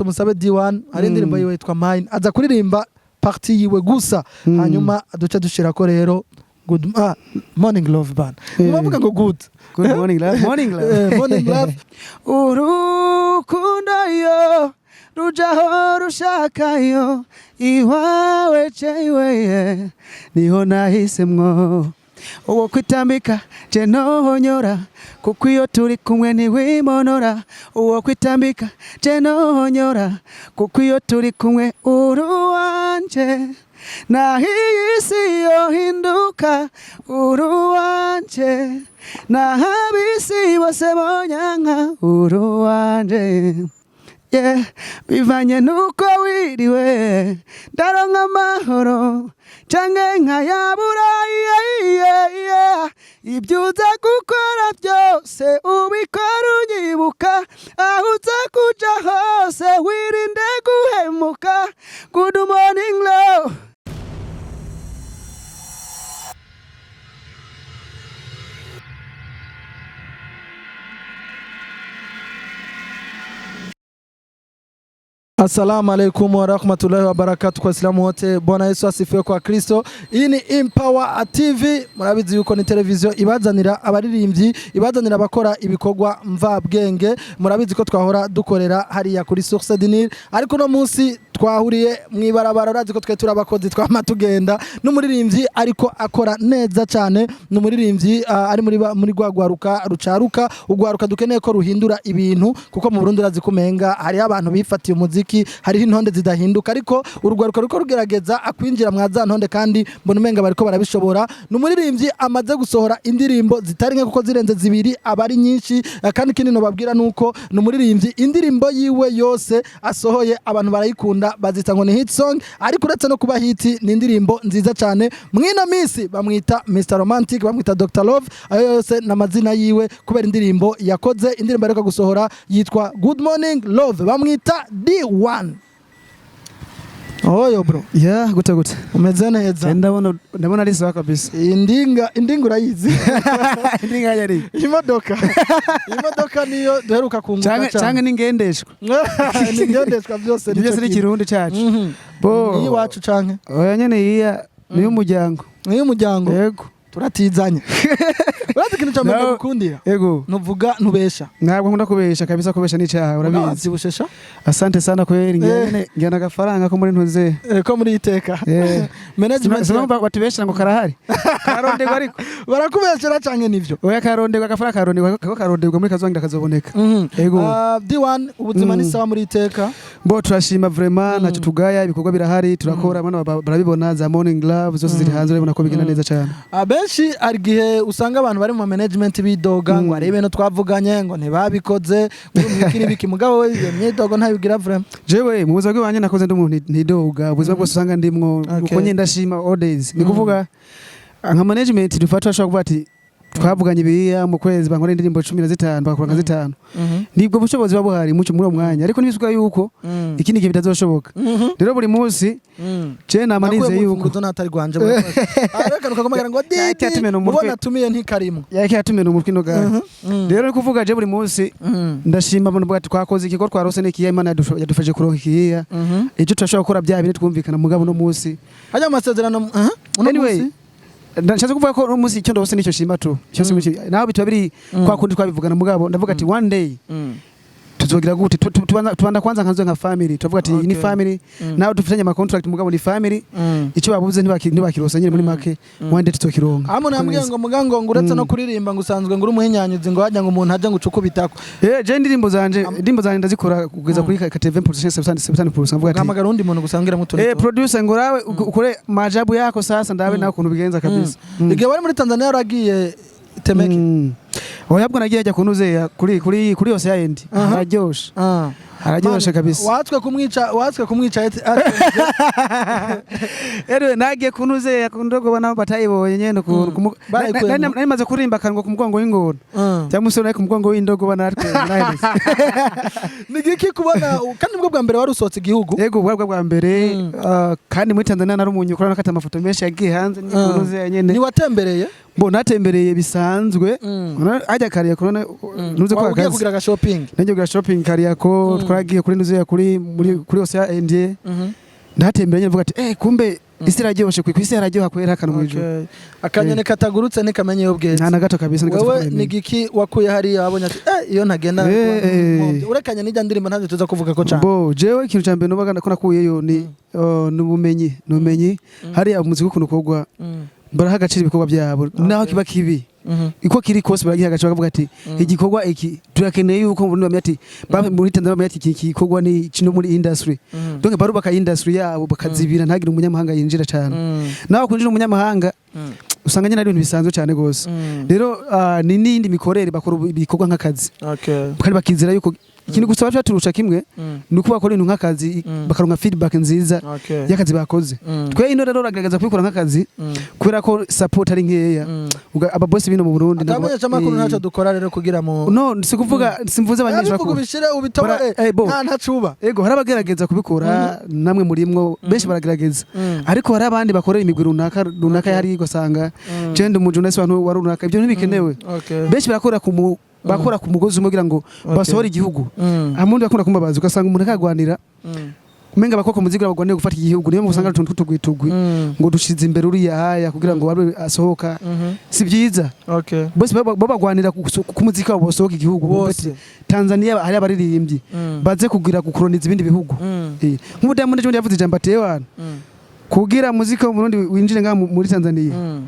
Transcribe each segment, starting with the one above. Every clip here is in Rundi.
tumusabe D1 ari indirimbo yiwe yitwa Mine aza kuririmba party yiwe gusa hanyuma duce dushirako rero good morning love band muvuga ngo good morning love morning love urukundo yo rujaho rushakayo iwawe chewe niho nahisemwo uwo kwitambika je nohonyora kuko iyo turi kumwe ntiwimonora uwo kwitambika je nohonyora kuko iyo turi kumwe uruwanje na hii isi yohinduka uruwanje na habisi bose bonyanka uruwanje yeah bivanye nuko wiriwe ndaronka amahoro canke nkayabura ibyo uza gukora byose ubikora unyibuka aho uza kuja hose wirinde guhemuka good morning love. Assalamu alaikum wa rahmatullahi wa barakatuh kwa Islamu wote. Bwana Yesu asifiwe kwa Kristo. Hii ni Empower TV. Murabizi yuko ni televiziyo ibazanira abaririmbyi, ibazanira abakora ibikorwa mva bwenge. Murabizi ko twahora dukorera hariya kuri Source du Nil. Ariko no munsi twahuriye mwibarabara urazi ko twe turabakozi twamatugenda n'umuririmbyi ariko akora neza cyane n'umuririmbyi ari muri gwagwaruka rucaruka ugwaruka dukeneye ko ruhindura ibintu kuko mu Burundi urazi kumenga hari abantu bifatiye umuziki hari intonde zidahinduka ariko urugwaruka ruko rugerageza akwinjira mwaza ntonde kandi mbona umenga bariko barabishobora n'umuririmbyi amaze gusohora indirimbo zitari nke kuko zirenze zibiri abari nyinshi kandi kindi no babwira nuko n'umuririmbyi indirimbo yiwe yose asohoye abantu barayikunda bazita ngo ni hit song ariko uretse no kuba hit ni indirimbo nziza cyane mwino misi bamwita Mr Romantic bamwita Dr Love ayo yose namazina yiwe kubera indirimbo yakoze indirimbo ariko gusohora yitwa Good Morning Love bamwita D1. Oyo bro yeah gute umeze neza ndabona ari sawa kabisa indinga urayizi indinga yari imodoka niyo duheruka kunguka cyane ningendeshwa byose ni kirundi cyacu bo ni wacu canke oya nyene yiya ni umuryango yego turatizanya urazi kintu cyamwe gukundira yego nuvuga nubesha ntabwo nkunda kubesha kabisa kubesha ni cyaha urabizi bushesha asante sana kweli ngena gafaranga ko muri ntuze ko muri iteka management batubesha ngo karahari karondegwa ariko barakubeshera canke nivyo oya karondegwa gafaranga karondegwa muri kazwangira kazoboneka yego D1 ubuzima ni sawa muri iteka bo turashima vraiment nacu tugaya ibikorwa birahari turakora abana barabibona za morning love zose ziri hanze urabona ko bigenda neza cyane benshi arigihe usanga abantu bari mu management bidoga ngo arebe no twavuganye ngo ntibabikoze mukiri biki mugabo we imyidogo ntabigira vraiment jewe mu buzima bwanje nakoze ndi umuntu ntidoga ubuzima bwose usanga ndimwo uko nyenda shima all days ni kuvuga nka management dufata ashobora kuvuga ati twavuganye ibiya mu kwezi bankora indirimbo 15 bakora 5 nibwo bushobozi babuhari mucyo muri uwo mwanya ariko nibisuka yuko ikindi gihe bitazoshoboka rero buri munsi je namanize yuko ngo natari gwanje areka nukakomagara ngo ubona tumiye ntikarimo yake yatumena umutwe noga rero ni kuvuga je buri munsi ndashima abantu bwati twakoze ikiko twarose n'ikiya Imana yadufashe kuronka ikiya icyo turashobora gukora bya bintu twumvikana mugabo no munsi hajya amasezerano anyway ndanshaze kuvuga ko umunsi icyo ndose nicyo shima tu cyose naho bitwa biri kwa kundi twabivugana mugabo ndavuga ati one day tuzogira gute tubanda kwanza nkanzo nka family tuvuga ati ni family naho dufitanye ama contract mugabo ni family icyo babuze ntibakirose nyine muri make one day tuzokironka amo nambwiye ngo mugango nguretse no kuririmba ngusanzwe nguri umuhinyanyuzi ngo hajya ngo umuntu haje ngo ucukubitako je ndimbo zanje ndazikora kugeza kuri KTV production 70% mvuga ati ngamagara undi muntu gusangira mutuniko producer ngo rawe ukore majabu yako sasa ndabe nawe kuntu bigenza kabisa igihe wari muri Tanzania yaragiye Temeke oyabwo nagiye ajya kunuze kuri yose ya endi araryoshe araryoshe kabisa watswe kumwica ero nagiye kunuze yakundogo bana batayibonye nyene nari maze kurimba kango kumugongo w'ingona cyamusore nayo kumugongo w'indogo bana ariko nigiki kubona kandi ubwo bwa mbere wari usotse igihugu yego ubwo bwa mbere kandi muri Tanzania nari umunyu kurana kata amafoto menshi yagiye hanze nikunuze nyene ni watembereye bo natembereye bisanzwe ajya kariya korona nuze kwa kazi kugira shopping ngiye kugira shopping kariya ko twaragiye kuri nuzuya kuri Ocean Indie ndatemberanye mvuga ati kumbe isi raryoshe kwisi yararyoha kwera kanu mwijuru akanyene katagurutse nikamenye ubweze nta nagato kabisa wewe nigiki wakuye hari abonye ati iyo ntagenda urekanye n'ijya ndirimbo ntaje tuza kuvuga ko cyane bo jewe ikintu cyambere nobaga ko nakuyeyo ni nubumenyi hari umuziki ukuntu kogwa baraha agaciro ibikorwa byabo naho kiba kibi iko kiri kose baragiha agaciro bakavuga ati igikorwa iki turakeneye yuko muri bamyati muri Tanzania bamyati iki gikorwa ni kino muri industry donc barubaka industry yabo bakazibira ntagire umunyamahanga yinjira cyane naho kunjira umunyamahanga usanga nyine ari ibintu bisanzwe cyane gose rero ni nindi mikorere bakora ibikorwa nk'akazi kandi bakizira yuko ikintu gusaba cyaturusha kimwe nuko bakora ibintu nk'akazi bakaronka feedback nziza y'akazi bakoze twe ino rero ragaragaza kubikora nk'akazi kubera ko support ari nkeya aba boss bino mu Burundi atamenya cy'amakuru ntacyo dukora rero kugira mu no sikuvuga simvuze abanyeshuri ko bishire ubitobare nta cuba ego hari abagerageza kubikora namwe muri mwo benshi baragerageza ariko hari abandi bakorera imigwi runaka yari gusanga genda umujunesi abantu warunaka ibyo ntibikenewe benshi barakora bakora ku mugozi umwe kugira ngo basohore igihugu amundi bakunda kumbabaza ugasanga umuntu akagwanira umenga bakoko muzigura bagwanira gufata igihugu niyo musanga utuntu tw'utugwitugwi ngo dushize imbere uri yahaya kugira ngo babe asohoka si byiza bose babagwanira ku muzika wabo basohoka igihugu bose Tanzania hari abaririmbyi baze kugira gukoroniza ibindi bihugu nk'ubu Diamond ejo yavuze ijambo atewana kugira muzika wo Burundi winjire nga muri Tanzania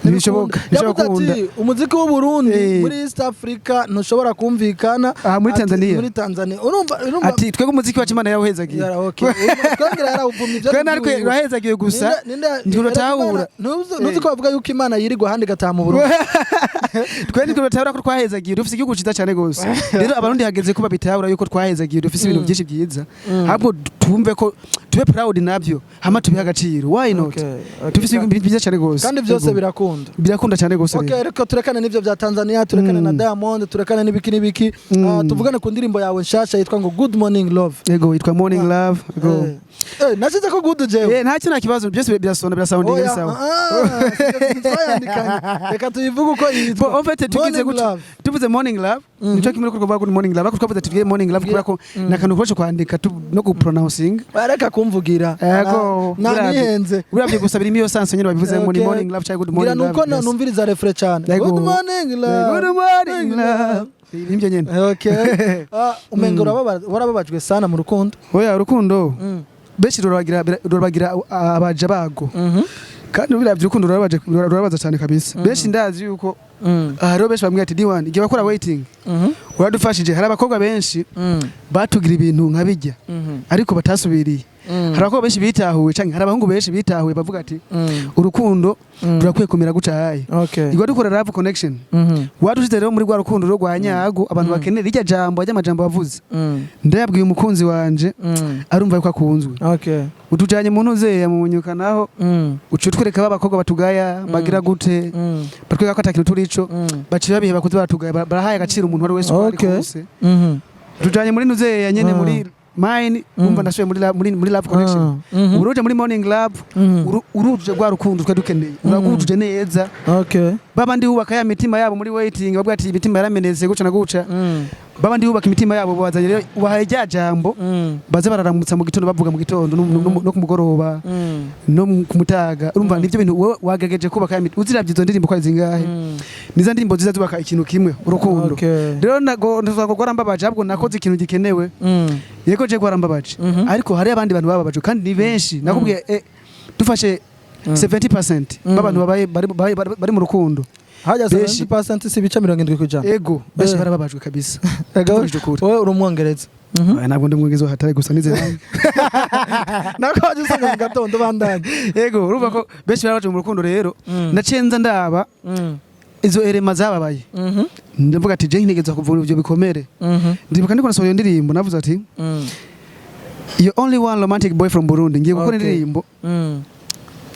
Nibishoboka umuziki w'u Burundi muri East Africa ntushobora kumvikana muri Tanzania urumva ati twego umuziki wacu Imana yawuhezagiye twongera yarawuvumye ibyo nariko yahezagiye gusa nturotahura nuzi ko bavuga yuko Imana yirirwa handi gataha mu Burundi twende turotahura ko twahezagiye dufise igihugu ciza cyane gose rero abarundi hageze ko babitahura yuko twahezagiye dufise ibintu byinshi byiza ahubwo tumve ko tube proud nabyo hama tubiha agaciro why not dufise ibintu byiza cyane gose kandi byose birakunda cyane gose reka turekane n'ivyo bya Tanzania turekane na Diamond turekane n'ibiki tuvugane ku ndirimbo yawe nshasha yitwa ngo Good Morning Love yitwa Morning Love nasize ko good jewe nta kintu kibazo byose birasona birasound neza sawa reka tuyivuge uko yitwa en fait tuvuze Morning Love nico kimwe ko kuvuga Good Morning Love ariko twavuze tugiye Morning Love kubera ko nakantu kosho kwandika no ku pronouncing bareka kumvugira nanihenze urabye gusabira imiyo sanso nyine babivuze muri Morning Love cyangwa Good Morning Love nuko numviriza refre cyane Good Morning Love nimbyo nyene umengo warababajwe sana mu rukundo urukundo beshi rurabagira abaja bago kandi biravye urukundo rurabaza cyane kabisa beshi ndazi yuko hariho benshi bamwe ati D1 igihe bakora waiting uradufashije hari abakobwa benshi batugira ibintu nkabijya ariko batasubiriye hari abakobwa benshi bitahuye canke hari abahungu benshi bitahuye bavuga ati urukundo rurakwiye kumera gucaye igwa dukora love connection wadushyize rero muri rwa rukundo rwa nyago abantu bakenera irya jambo ry'amajambo bavuze ndayabwiye umukunzi wanje arumva yuko akunzwe utujanye mu ntuze mu munyuka naho ucutwereka babakobwa batugaya bagira gute batwega ko atakintu turico baciye babiheba kuzi batugaya barahaye agaciro umuntu wari wese ari kose tujanye muri ntuze nyene muri mine umva ndashoye muri love connection uruje muri Morning Love uruje gwa rukundo twe dukeneye uragujuje neza babandi hubaka ya mitima yabo muri waiting babwa ati imitima yarameneze guca na guca babandi hubaka imitima yabo bazanye rero ubahaye rya jambo baze bararamutsa mu gitondo bavuga mu gitondo no kumugoroba no kumutaga urumva nivyo bintu wagageje kubaka ya mitima uziravye izo ndirimbo kwa zingahe niza ndirimbo ziza zubaka ikintu kimwe urukundo rero nago ndazagorambabaje abwo nakoze ikintu gikenewe yego je gwarambabaje ariko hari abandi bantu bababaje kandi ni benshi nakubwiye dufashe 70% babantu bari mu rukundo haja 70% si bica 70% ego benshi barababajwe kabisa wowe uri umwongereza ntabwo ndi mwongereza hatari gusa nize nako waje usanga mu gatondo bandanye ego urumva ko benshi barabajwe mu rukundo rero nacenza ndaba izo erema zababaye ndavuga ati je ntegeza kuvura ibyo bikomere ndibuka ndiko nasohoye indirimbo navuze ati you only one romantic boy from Burundi ngiye gukora indirimbo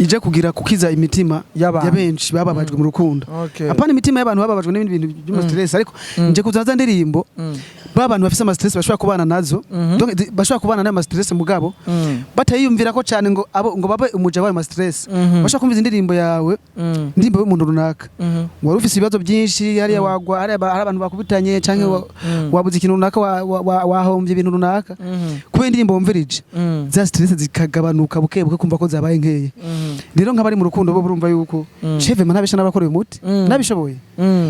ije kugira kukiza imitima ya benshi bababajwe mu rukundo apana imitima y'abantu bababajwe n'ibindi bintu by'ama stress ariko nje kuzaza ndirimbo babantu bafise ama stress bashobora kubana nazo donc bashobora kubana n'ama stress mugabo batayiyumvira ko cyane ngo babe umuja wa stress bashobora kumviza indirimbo yawe indirimbo y'umuntu runaka wari ufise ibibazo byinshi hariya wagwa hari abantu bakubitanye canke wabuze ikintu runaka wahombye ibintu runaka kubera indirimbo wumvirije za stress zikagabanuka bukebuke kumva ko zabaye nkeye rero nk'abari mu rukundo bo burumva yuko cheve manabesha n'abakora uyu muti nabishoboye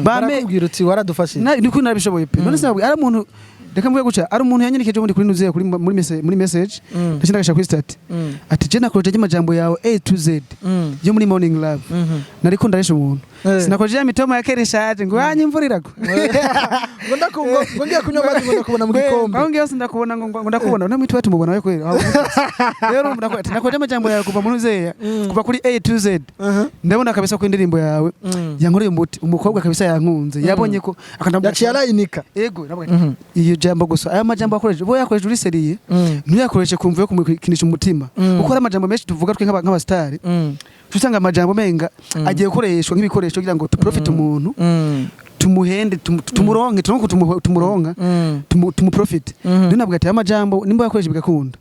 barakubwira uti waradufashije ni kuri nabishoboye pe none sabwe ari umuntu reka mvuge guca ari umuntu yanyerekeje ubundi kuri nuzuye kuri muri message ndashaka gasha kuri stat ati je nakoreje amajambo yawe A to Z yo muri Morning Love nariko ndaresha umuntu sinakoreje ya mitoma ya kereshaje ngo yanyimvurirako ngo ndakumva ngo ngiye kunywa mazi ngo ndakubona mu gikombe ngo ngiye ndakubona ngo ndakubona no mitwe tumubona we kwera rero nakoreje amajambo yawe kuva muri nuzuye kuva kuri A to Z ndabona kabisa ko indirimbo yawe yankoreye umuti umukobwa kabisa yankunze yabonye ko yaciye arayinika yego iyo jambo gusa aya majambo akoresha bo yakoresha uri seriye ntuyakoreshe kumva yo kumukinisha umutima uko ari amajambo menshi tuvuga twe nk'abastari tusanga amajambo menga agiye gukoreshwa nk'ibikoresho kugira ngo tuprofite umuntu tumuhende tumuronke tumuronka tumuprofite rero nabwo ati amajambo nimba yakoresha bigakunda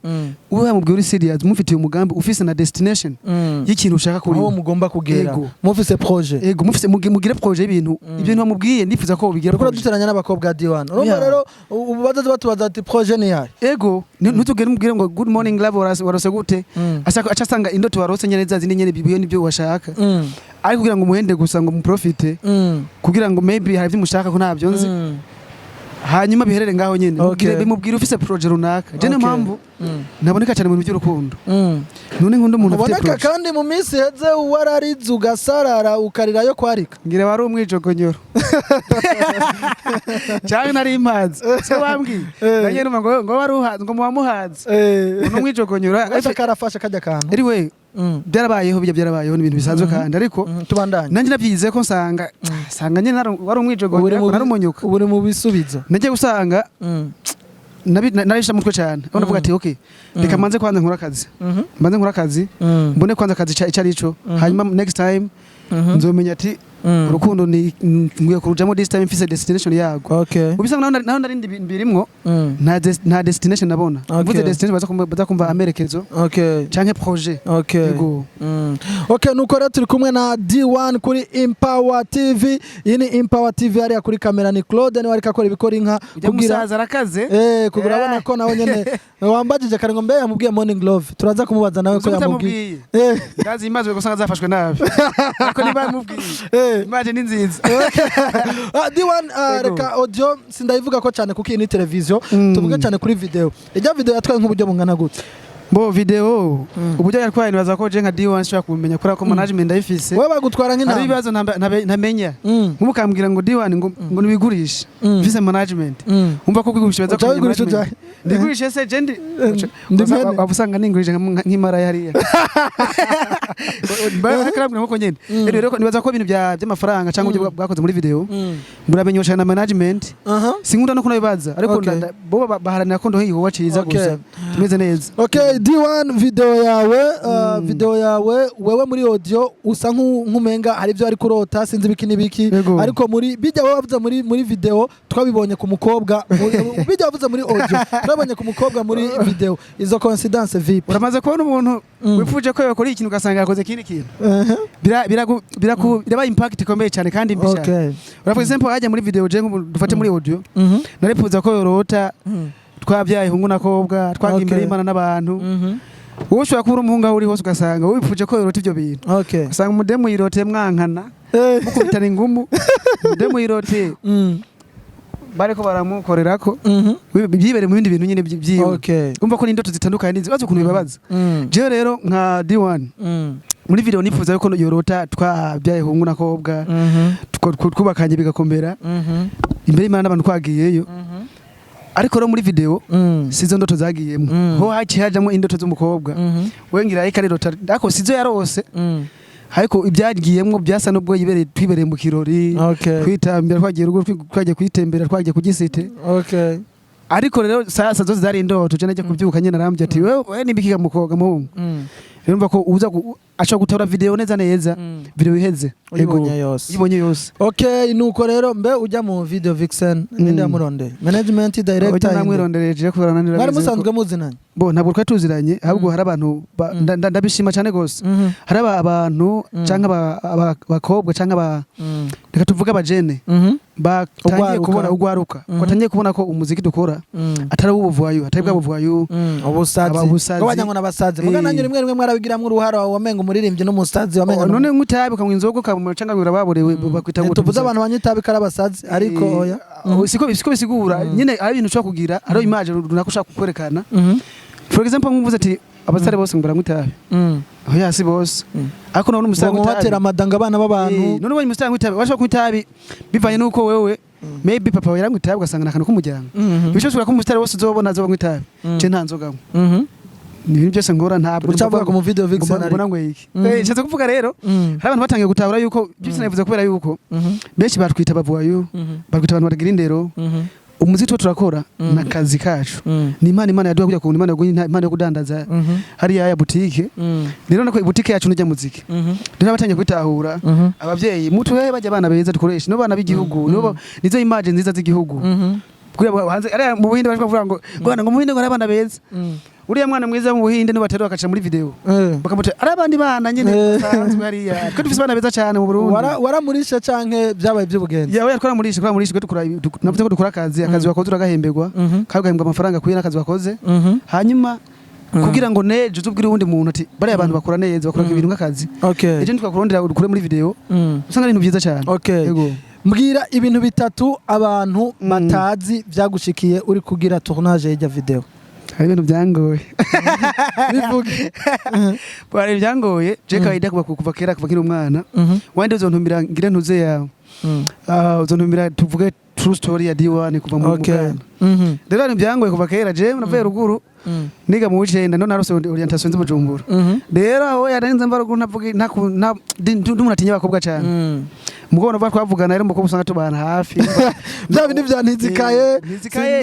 uwo yamubwiye uri serious mufitiye umugambi ufise na destination y'ikintu ushaka kuri aho mugomba kugera mufise projet yego mufise mugire projet y'ibintu ibintu bamubwiye ndifuza ko bigira kuko duteranya n'abakobwa D1 urumva rero ubazaze batubaza ati projet ni yahe yego ntutugere mubwire ngo good morning love warose gute acha sanga indoto warose nyene zazindi nyene bibiyo nibyo washaka ari kugira ngo muhende gusa ngo muprofite kugira ngo maybe hari mushaka ko ntabyo nzi hanyuma biherere ngaho nyene bimubwira ufise projet runaka je mpamvu naboneka cyane mu bintu by'urukundo none nkunda umuntu afite projet kandi mu minsi heze wararize ugasarara ukarira yo kwarika ngira wari umwijogonyoro cyane nari impazi se wambwiye nanye numva ngo wari uhaze ngo muwamuhaze uno mwijogonyoro karafasha kajya kantu anyway byarabayeho byarabayeho n'ibintu bisanzwe kandi ariko tubandanye nanjye nabyize ko nsanga nyine wari umwijogonyoro nari umunyuka uburi mu bisubizo nagiye gusanga narisha mutwe cyane aho navuga ati okay reka manze kwanza nkora akazi mbone kwanza akazi cyari ico hanyuma next time nzomenya ati urukundo ni ngiye kurujamo this time mfise destination yago ubisanga naho narindi birimwo nta destination nabona mvuze destination baza kumva amerekezo canke projet yego nuko rero turi kumwe na D1 kuri Empower TV iyi ni Empower TV hariya kuri kamera ni Claude ni wari kakora ibikora inka kugira arakaze kugira abona ko nawe nyene wambajije kare ngo mbe yamubwiye Morning Love turaza kumubaza nawe ko yamubwiye gazi imazwe gusanga zafashwe nabi ariko niba yamubwiye imagine ni nziza D1 reka audio sindayivuga ko cyane kuko iyi ni televiziyo tuvuge cyane kuri video ijya video yatwaye nk'uburyo bungana gute bo video uburyo yatwaye nibaza ko je nka D1 nshaka kumenya kuri ko management ndayifise wewe bagutwara nk'inama ari ibibazo ntamenya nk'umukambwira ngo D1 ngo nibigurisha mfise management umva ko kwigurisha baza ko ndigurisha se je abusanga ningurisha nk'imara yariya bakarabwira ko nyene rero nibaza ko ibintu by'amafaranga cyangwa uburyo bwakoze muri video muramenyosha na management sinkunda no kunabibaza ariko bo baharanira ko ndo hiho waciza gusa tumeze neza D1 video yawe wewe muri audio usa nk'umenga hari byo ari kurota sinzi biki nibiki ariko muri bijya wavuze muri video twabibonye ku mukobwa bijya wavuze muri audio twabonye ku mukobwa muri video izo coincidence VIP uramaze kubona umuntu wifuje ko yakora ikintu ugasanga yakoze kindi kintu biraba impact ikomeye cyane kandi mbi cyane for example ajya muri video je dufate muri audio narifuza ko yorota twabyaye hungu nakobwa twagiye imbere y'Imana n'abantu wowe ushobora kubura umuhungu aho uri hose ugasanga wifuje ko yorota ibyo bintu usanga umudemu yiroteye mwankana mukubitana ingumu umudemu yiroteye bariko baramukorerako byibere mu bindi bintu nyine byiwe umva ko n'indoto zitandukanye n'izibazo ukuntu bibabaza je rero nka D1 muri video nifuza yuko yorota twabyaye hungu nakobwa twubakanye bigakomera imbere y'Imana n'abantu twagiyeyo ariko ro muri video sizo ndoto zagiyemo ho hajamo indoto z'umukobwa wengira ariko arota ako sizo yarose ariko ibyagiyemo byasa nubwo twibereye mu kirori kwitambira twagiye kwitembera twagiye kugisite ariko rero sasa zose zari indoto je najya kubyuka nyine narambye ati wewe nibikiga mukobwa muhungu rero mva ko uza ashobora gutora video neza neza video iheze uyibonye yose okay nuko rero mbe ujya mu video Vixen ninde yamuronde management director namwirondereje kubera nanira bari musanzwe muzinanye bo ntabwo twari tuziranye ahubwo hari abantu ndabishima cyane gose hari abantu cyangwa abakobwa cyangwa reka tuvuga abajene batangiye kubona ugwaruka batangiye kubona ko umuziki dukora atari ubuvuayo atari bwa buvuayo ubusazi abanyangwa nabasazi muga nanyo rimwe rimwe mwarabigiramwe uruhara wamenga umuririmbyi n'umusazi wamenga none nk'utabi kamwe inzogo kamacanga birababorewe bakwita ngo tuvuze abantu banyitabi karabasazi ariko oya siko bisigura nyine ari ibintu cyo kugira ari image runaka ushaka kwerekana for example nkumvuze ati abasare bose ngo baramwitabi oya si bose ariko none umusaza ngo batera amadanga abana b'abantu none ubonye umusaza ngwitabi washaka kwitabi bivanye nuko wewe maybe papa we yarangwitabi ugasanga nakano k'umuryango bisho shobora ko umusare wose uzobona azobangwitabi je nta nzoga ni ibintu byose ngora ntabwo ucavuga ko mu video Vixen mbona ngo iki cyase kuvuga rero hari abantu batangiye gutahura yuko byose navuze kubera yuko benshi batwita bavuayo batwita abantu baragira indero umuziki turakora na kazi kacu ni imana yaduha kujya ku imana yo kudandaza hariya ya boutique rero nako boutique yacu n'ijya muziki rero abatangiye kwitahura abavyeyi mutu bajya abana beza dukoresha no bana b'igihugu nizo image nziza z'igihugu kugira hanze ari mu Buhinde bavuga ngo bwana ngo mu Buhinde ngo abana beza uriya mwana mwiza mu Buhinde no batero bakaca muri video bakamuta ari abandi bana nyine sanzwe hariya ko dufise abana beza cyane mu Burundi waramurisha canke byabaye by'ubugenzi yawe yakora murisha ko dukora navuze ko dukora akazi wakoze uragahemberwa kagahembwa amafaranga kuye n'akazi wakoze hanyuma kugira ngo neje uzubwire uwundi muntu ati bari abantu bakora neza bakora ibintu nk'akazi eje ntitwakurondera dukure muri video usanga ari ibintu byiza cyane yego mbwira ibintu bitatu abantu batazi byagushikiye uri kugira tournage y'ijya video hari ibintu byangoye bivuge bari byangoye je kaida kuva kera kuva kiri umwana wende uzontumira ngire ntuze yawe uzontumira tuvuge true story ya D1 kuva mu mugana rero ni byangoye kuva kera je navuye ruguru niga mu wicenda no narose orientation z'Ubujumbura rero aho yarenze mbarugu navuga ndumuna atinya bakobwa cyane mugabo nava twavugana rero mukobwa usanga tubana hafi bya bindi bya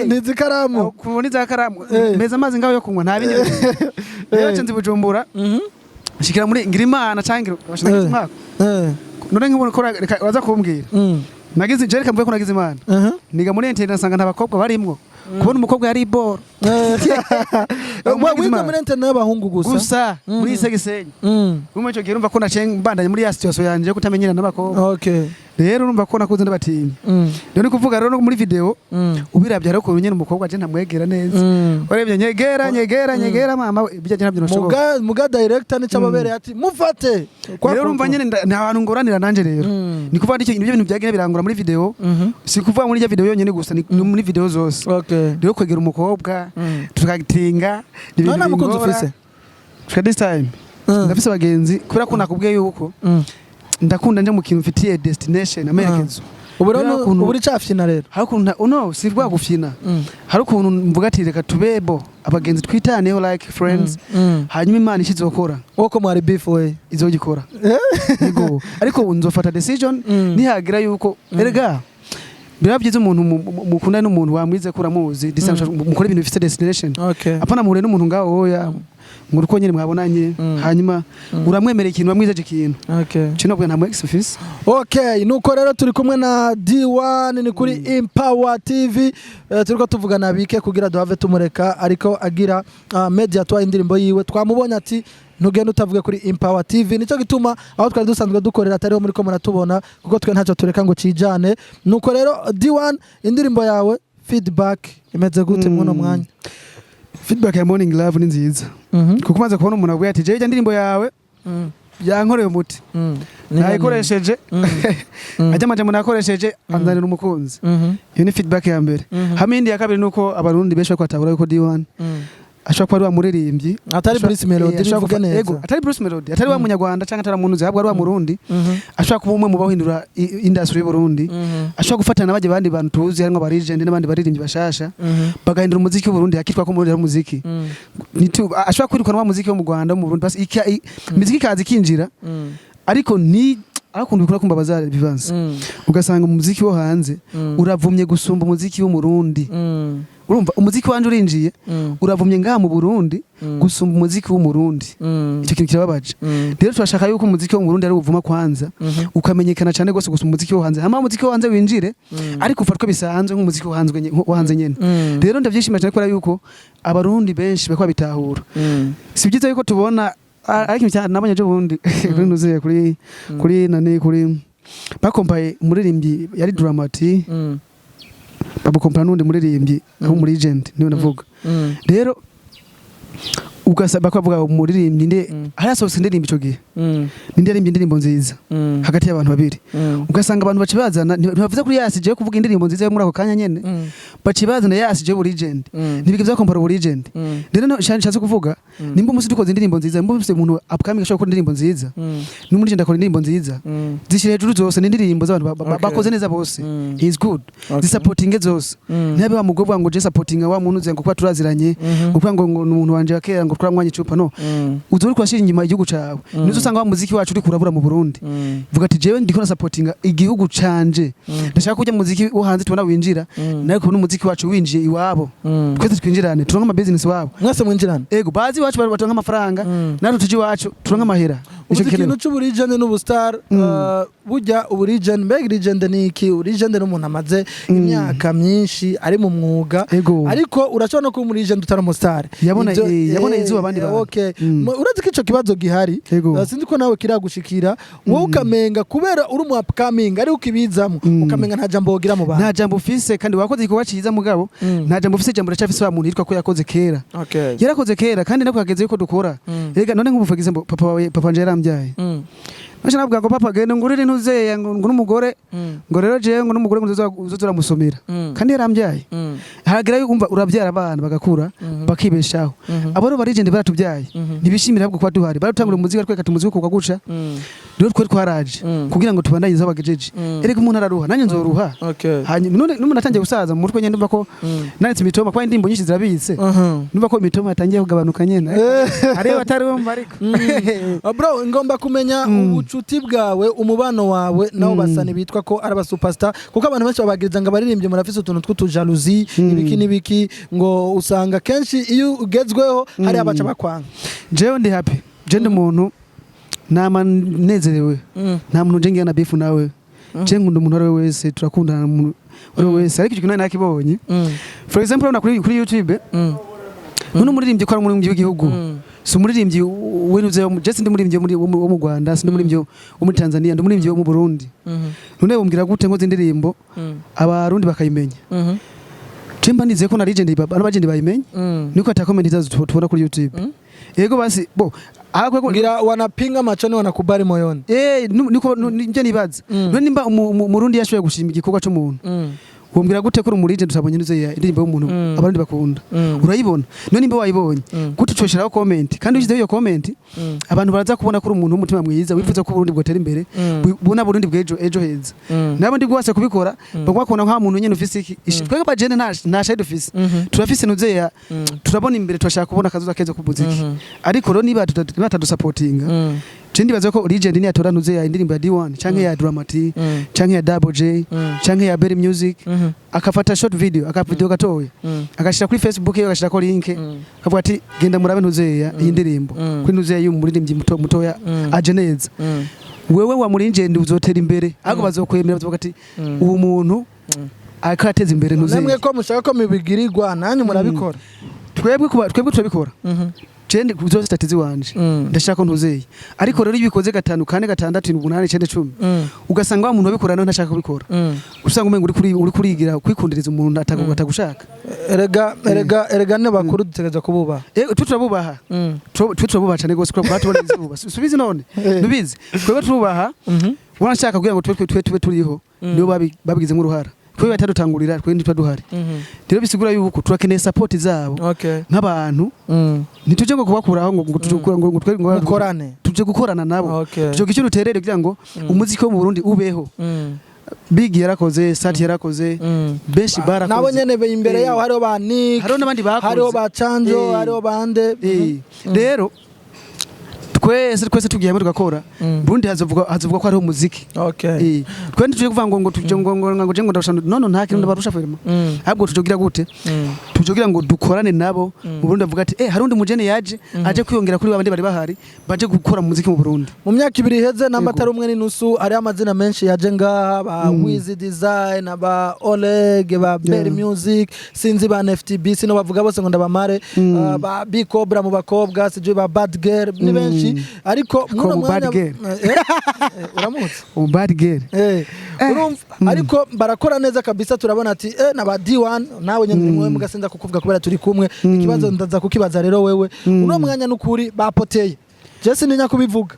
ntizikaramu kubona izakaramu meza amazi ngaho yo kunywa nta bindi rero cenze Bujumbura shikira muri Ngirimana cyangwa bashaka imaka none nkibona ko waza kumbwira nagize je reka mvuye ko nagize imana niga muri internet nasanga nta bakobwa barimwo kubona umukobwa yari boro wiga muri internet n'abahungu gusa muri Segisenyi umwe cyo girumva ko nacenga mbandanye muri ya situation yanje yo kutamenyera n'abakobwa rero urumva ko nakuze ndabatinya rero kuvuga rero muri video ubiravya rero ko nyene umukobwa je ntamwegera neza warebye nyegera mama bijya nabyo noshoboka muga director ni cababere ati mufate rero urumva nyene ntabantu ngoranira nanje rero ni kuvuga icyo ibyo bintu byagenda birangura muri video si kuvuga muri ya video yonyene gusa ni muri video zose rero kwegera umukobwa tukagitinga none amukunze ufise this time ndafise abagenzi kubera ko nakubwiye yuko ndakunda nje mu kintu mfitiye destination amerekezo uburi cafyina rero hakuntu no sivwa gufyina hari ukuntu mvuga ati reka tubebo abagenzi twitaneho like friends hanyuma imana ikizokora uko mwari beef way izogikora yego ariko nzofata decision nihagira yuko erega birabyiza umuntu mukunda n'umuntu wamwize kura muzi mukora ibintu bifite destination apana muhure n'umuntu ngaho oya nguruko nyine mwabonanye hanyuma uramwemerera ikintu wamwizeje ikintu cyo nabwo nta ex office nuko rero turi kumwe na D1 ni kuri Empower TV turiko tuvugana bike kugira duhave tumureka ariko agira media twa indirimbo yiwe twamubonye ati ntugende utavuge kuri Empower TV nico gituma aho twari dusanzwe dukorera atariho muri ko muratubona kuko twe ntacyo tureka ngo cijane nuko rero D1 indirimbo yawe feedback imeze gute muno mwanya feedback ya Morning Love ni nziza kuko maze kubona umuntu aguye ati je indirimbo yawe yankoreye umuti nayikoresheje ajya majambo nakoresheje anzanira umukunzi iyo ni feedback ya mbere hamwe indi ya kabiri nuko abarundi benshi bakwatahura yuko D1 ashaka kuba muririmbyi atari Bruce Melody bivuga neza yego atari Bruce Melody atari wa munyarwanda cyangwa atari umuntu zahabwa ari wa murundi ashaka kuba umwe mu bahindura industry y'u Burundi ashaka gufatana n'abaje bandi bantu tuzi harimo ba legend n'abandi baririmbyi bashasha bagahindura umuziki w'u Burundi akitwa ko muri muziki ashaka kwirukana wa muziki wo mu Rwanda mu Burundi basi muziki kazi kinjira ariko ni akuntu bikora kumbabaza Vivanse ugasanga umuziki wo hanze uravumye gusumba umuziki wo mu Burundi urumva umuziki wanje urinjiye uravumye ngaha mu Burundi gusumba umuziki wo mu Burundi icyo kintu kirababaje rero turashaka yuko umuziki wo mu Burundi ari uvuma kwanza ukamenyekana cyane gose gusumba umuziki wo hanze hama umuziki wo hanze winjire ariko ufatwa bisanzwe nk'umuziki wo hanze nyene rero ndavyishimira cyane kubera yuko abarundi benshi bakwa bitahura si byiza yuko tubona ariko cyane nabonye je Burundi nuzuye kuri nani kuri bakompaye umuririmbyi yari Dramati babukompara n'undi muririmbyi aho muri Legend niwe navuga rero ugasaba ko avuga umuririmbyi nde harasohotse indirimbo ico gihe ninde aririmba indirimbo nziza hagati y'abantu babiri ugasanga abantu baci bazana ntibavuze kuri yasije kuvuga indirimbo nziza yo muri ako kanya nyene baci bazana yasije muri Legend ntibigeze bakompara muri Legend rero nshatse kuvuga nimba umunsi dukoze indirimbo nziza nimba ufite umuntu upcoming ashobora gukora indirimbo nziza ni muri Legend akora indirimbo nziza zishire hejuru zose n'indirimbo z'abantu bakoze neza bose he is good supporting zose ntabe wa mugobwa ngo je supporting wa muntu uzengo kuba turaziranye kuvuga ngo umuntu wanje akera ngo twamwanye icupa no uzuri kwashira inyuma igihugu cawe nizo usanga wa muziki wacu uri kurabura mu Burundi vuga ati jewe ndiko na supporting igihugu canje ndashaka kujya muziki wo hanze tubona winjira nayo ko n'umuziki wacu winjiye iwabo twese twinjirane turonka ama business wabo mwese mwinjirane ego bazi wacu batonka amafaranga naru tuji wacu turonka amahera ico kintu c'uburijende n'ubustar burya uburijende mbega Legend ni iki uburijende n'umuntu amaze imyaka myinshi ari mu mwuga ariko urashobora ko muri Legend utari umustar yabona izuba abandi ba okay urazi ko ico kibazo gihari sinzi ko nawe kiragushikira wowe ukamenga kubera uri mu upcoming ari ukibizamo ukamenga nta jambo wogira mu bantu nta jambo ufise kandi wakoze igikorwa ciza mugabo nta jambo ufise jambo racafise wa muntu yitwa ko yakoze kera yarakoze kera kandi nako hageze yuko dukora rega none nk'ubuvugize papa nje yarambyaye Nasha navuga ngo papa gende ngurire ntuzeye ngo n'umugore ngo rero je ngo n'umugore ngo musomera kandi yarambyaye haragira yumva urabyara abana bagakura bakibeshaho abo ro Legend baratubyaye ntibishimira ahubwo kwa duhari baratangura umuziki ariko katumuzi ko guca rero twe twaraje kugira ngo tubandayize abagejeje erega umuntu araruha nanye nzoruha none n'umuntu atangiye gusaza mu mutwe nyende mbako nanitse imitoma kwa indimbo nyinshi zirabitse numva ko imitoma yatangiye kugabanuka nyene areba atarumva ariko bro ngomba kumenya ubucuti bwawe umubano wawe nawo basani bitwa ko ari abasuperstar kuko abantu benshi babagiriza ngo abaririmbye murafise utuntu tw'utujalousie ibiki ngo usanga kenshi iyo ugezweho hari abaca bakwanga jewe ndi happy je ndi umuntu nama nezerewe nta muntu je ngiye na beef nawe je nkunda umuntu ari wese turakundana umuntu ari wese ariko ikintu nakibonye for example na kuri YouTube none umuririmbyi ko ari umuririmbyi w'igihugu si umuririmbyi wenuze just ndi umuririmbyi wo mu Rwanda si umuririmbyi wo muri Tanzania ndi umuririmbyi wo mu Burundi none bumbwira gute ngo zindirimbo abarundi bakayimenya Chimba nize ko na Legend bayimenye niko atakomenti zazo tubona kuri YouTube yego basi bo ahakwe ngira wanapinga machoni wanakubali moyoni niko nje nibaza none nimba umurundi yashoye gushima igikorwa cy'umuntu wombwira gute ko muri Legend tutabonye nizo indirimbo y'umuntu abandi bakunda urayibona none nimba wayibonye gute ucoshiraho comment kandi ushyizeho iyo comment abantu baraza kubona ko umuntu w'umutima mwiza wifuza ko Burundi bwotera imbere buna Burundi bwejo heza nabo ndi gwase kubikora bagwakona nka muntu nyene ufise iki twega bajene nta shade ufise turafise nuzeya turabona imbere turashaka kubona kazuza keza ku muziki ariko ro niba tutadusupportinga Chindi bazo ko Legend ni atora nuzeya indirimbo ya D1 canke ya Dramati canke ya Double J canke ya Berry Music akafata short video akavideo gatoya akashira kuri Facebook akashira ko link akavuga ati genda murabe nuzeya iyi ndirimbo kuri nuzeya y'umuririmbyi mutoya ajeneza wewe wa muri Legend uzotera imbere ahubwo bazokwemera bavuga ati uwo muntu akateza imbere nuzeya namwe ko mushaka ko mibigirirwa nanyu murabikora twebwe turabikora Chende kuzose tatizi wanje ndashaka ntuzeye ariko rero ibikoze 5 4 6 7 8 9 10 ugasanga wa muntu abikorana ntashaka kubikora usanga umenga uri kurigira kwikundireza umuntu atagushaka erega ne bakuru dutegeza kububaha turabubaha turabubaha cyane gose ko batubona izuba subizi none nubizi twebwe turubaha wanashaka kugira ngo tube turiho niyo babigize nk'uruhara twe batadutangurira twe ntitwaduhari rero bisigura yuko turakeneye support zabo nk'abantu nituje ngo kubakuraho ngo gukorane tuje gukorana nabo cyo gice ruterere kugira ngo umuziki wo mu Burundi ubeho Big yarakoze Sati yarakoze benshi barakoze nabo nyene be imbere yaho hariho ba Nick hariho nabandi bakoze hariho ba Chanjo hariho bande rero twese tugiye hamwe tugakora Burundi hazovuga ko ari umuziki okay twe ntuje kuvuga ngo tuje ngo je ngo ndashaka no nta kintu ndabarusha firma ahubwo tujogira gute tujogira ngo dukorane nabo mu Burundi avuga ati hari undi mujene yaje aje kwiyongera kuri babandi bari bahari baje gukora muziki mu Burundi mu myaka 2 iheze namba atari umwe n'inusu ari amazina menshi yaje ngaha ba Wiz Design ba Oleg ba Berry Music sinzi ba FTB sino bavuga bose ngo ndabamare ba Big Cobra mu bakobwa sije ba Bad Girl ni benshi ariko muno mwanya uramutse Bad Girl urumva ariko barakora neza kabisa turabona ati na ba D1 nawe nyene mwe mugasenza kukuvuga kubera turi kumwe ikibazo ndaza kukibaza rero wewe uno mwanya n'ukuri bapoteye Jesse ninya kubivuga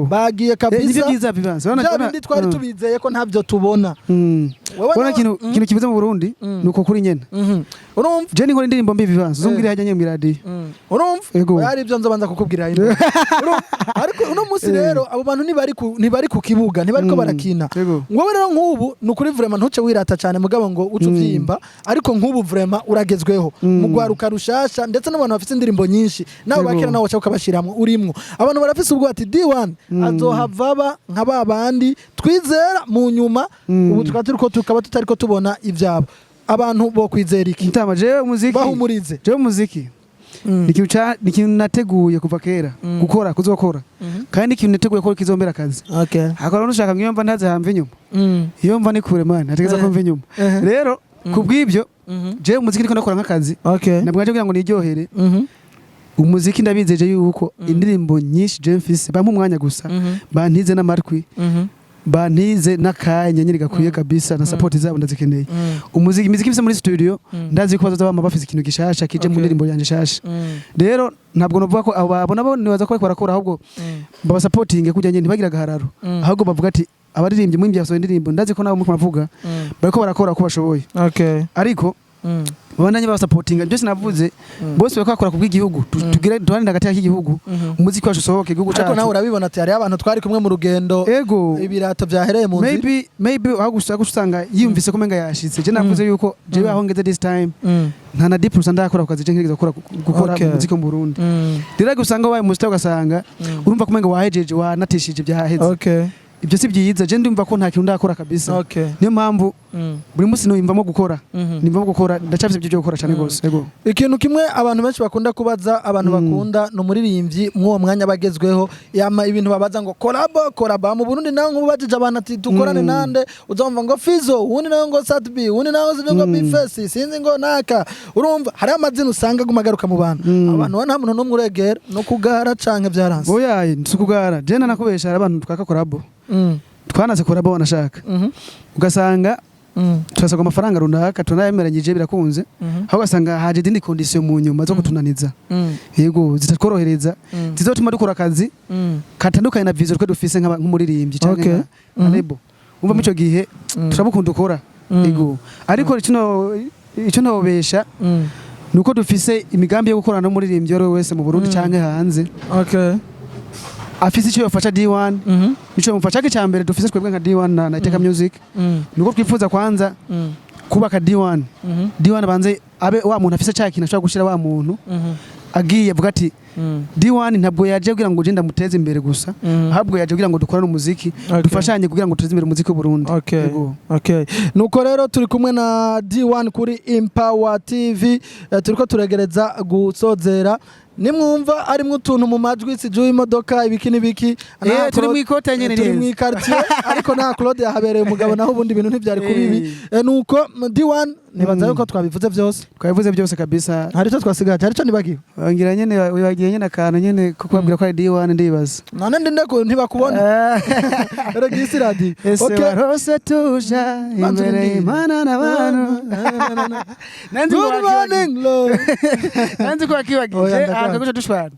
bagiye kabisa nivyo bibanza bindi twari tubizeye ko ntavyo tubona Wana kintu kibuze mu Burundi nuko kuri nyene urumva je nkora indirimbo mbi bibanza zumbwira hajya nyemwe radio urumva yari ibyo nzobanza kukubwira urumva ariko uno musi rero abo bantu ntibari ku kibuga ntibariko barakina ngowe rero nk'ubu nukuri vraiment ntuce wirata cyane mugabo ngo ucu vyimba ariko nk'ubu vraiment uragezweho mu gwaruka rushasha ndetse n'abantu bafite indirimbo nyinshi nawe bakira nawe cyangwa ukabashiramwe urimwo abantu barafise ubwo ati D1 azohavaba nka bandi twizera mu nyuma ubu tukaba tutariko tubona ivyabo abantu bo kwizera iki ntama jewe umuziki bahumurize jewe umuziki nikintu nateguye kuva kera gukora kuzokora kandi ikintu nateguye ko kizombera akazi hakora nushaka ngiyomva ntaze hamve nyuma iyo mva ni kure man nategeza ko mve nyuma rero kubw'ibyo jewe umuziki ndiko nakora nk'akazi nabwaje kugira ngo niryohere umuziki ndabizeje yuko indirimbo nyinshi je mfise bampa umwanya gusa bantize n'amarwi bantize n'akanya nyine gakuye kabisa na support zabo ndazikeneye imiziki bise muri studio ndazi ko bazaba bafise ikintu gishasha kije mu ndirimbo yanje shasha rero ntabwo novuga ko abo nabo nibaza ko barakora ahubwo baba supporting kujya nyine bagira gahararo ahubwo bavuga ati abaririmbye mu imbyaro indirimbo ndazi ko nabo mukuvuga bariko barakora ko bashoboye ariko babandanye ba supporting byose navuze bose bakakora ku bw'igihugu tugire duharanira hagati y'igihugu umuziki wacu sohoke igihugu cyacu ariko nawe urabibona ati hari abantu twari kumwe mu rugendo ibirato byahereye mu nzi maybe agusanga yumvise ko menga yashitse je navuze yuko jewe aho ngeze this time nta na 10% ndakora ku kazi je nkiriza gukora umuziki mu Burundi rero gusanga waye mu stage ugasanga urumva ko menga wahejeje wanatishije byaheze ibyo si byiza je ndumva ko nta kintu ndakora kabisa niyo mpamvu buri munsi nimvamo gukora ndacafise ibyo gukora cyane gose ikintu kimwe abantu benshi bakunda kubaza abantu bakunda no muririmbyi mwo mwanya bagezweho yama ibintu babaza ngo collab mu Burundi naho nkubajije abantu ati dukorane nande uzumva ngo Fizo undi naho ngo Satbi undi naho ngo Bifesi sinzi ngo naka urumva hari amazina usanga gumagaruka mu bantu abantu nta muntu no muregera no kugara canke byaranze oyaye nsukugara je nakubesha abantu twaka collab twanaze kuraba wanashaka ugasanga turasaba amafaranga runaka tunayemeranyije birakunze aho ugasanga haje dindi condition mu nyuma zo kutunaniza yego zitakorohereza zizotuma dukora akazi katandukanye na vision twe dufise nk'umuririmbyi cyangwa nka lebo umva mu cyo gihe turabukunda ukora yego ariko icyo nobesha nuko dufise imigambi yo gukorana n'umuririmbyi wese mu Burundi cyangwa hanze afise icyo yofasha D1 nico mufasha cyambere dufise twebwe nka D1 na Iteka Music nuko twifuza kwanza kubaka D1 D1 banze abe wa muntu afise cyakina ashobora gushira wa muntu agiye avuga ati D1 ntabwo yaje kugira ngo ugenda muteze imbere gusa ahubwo yaje kugira ngo dukorane umuziki dufashanye kugira ngo tuteze imbere umuziki w'u Burundi nuko rero turi kumwe na D1 kuri Empower TV turiko turegereza gusozera nimwumva ari utuntu mu majwi sijuye imodoka ibiki nibiki turi mu ikota nyene turi mu quartier ariko na Claude yahabereye umugabo naho ubundi bintu ntibyari kubibi nuko D1 nibanza yuko twabivuze byose kabisa hari cyo twasigaje hari cyo nibagiwe ngira nyene wibagiye nyene akantu nyene ko kubabwira ko ari D1 ndibaza none ndeko ntibakubona regisi radi rose tuja imbere Imana n'abantu good morning Lord nanzi ko akibagiye akaguca dushwana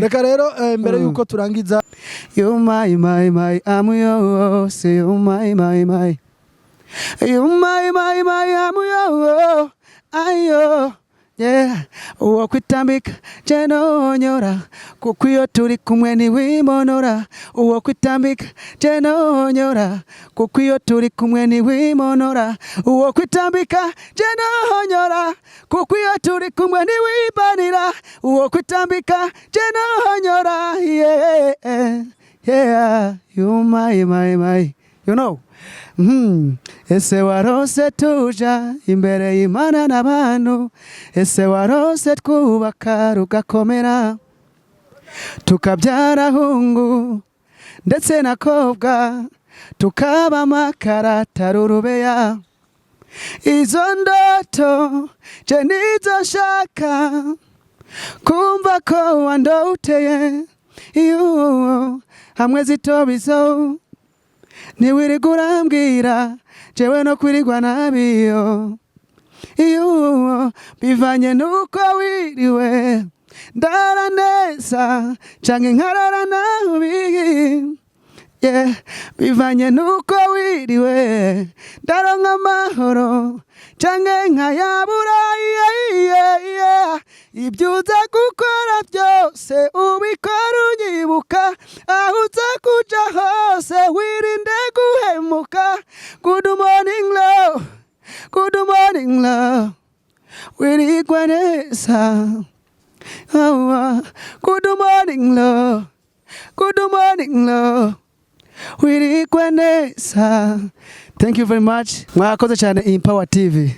reka rero mbere yuko turangiza you my I'm yours you my you my I'm yours ayo yeah, uwo kwitambika je nonyora kuko iyo turi kumwe niwimonora uwo kwitambika je nonyora kuko iyo turi kumwe niwimonora uwo kwitambika je nonyora kuko iyo turi kumwe niwibanira uwo kwitambika je nonyora yeah, yeah, you my you know. Ese warose tuja imbere y'Imana n'abantu ese warose twubaka rugakomera tukabyara hungu ndetse na kobwa tukaba amakara tarurubeya izo ndoto je nizo nshaka kumva ko wandoteye iyo hamwe zitobizo niwirirwa urambwira jewe no kwirigwa nabiyo iyo bivanye nuko wiriwe ndara neza canke nkarara nabi yeah, bivanye nuko wiriwe ndaronka amahoro canke nkayabura yeah. Ibyo uza gukora byose ubikora unyibuka aho uza kuja hose wirinde guhemuka good morning love wirigwa neza good morning love wirigwa neza. Thank you very much. Mwakoze cyane Empower TV.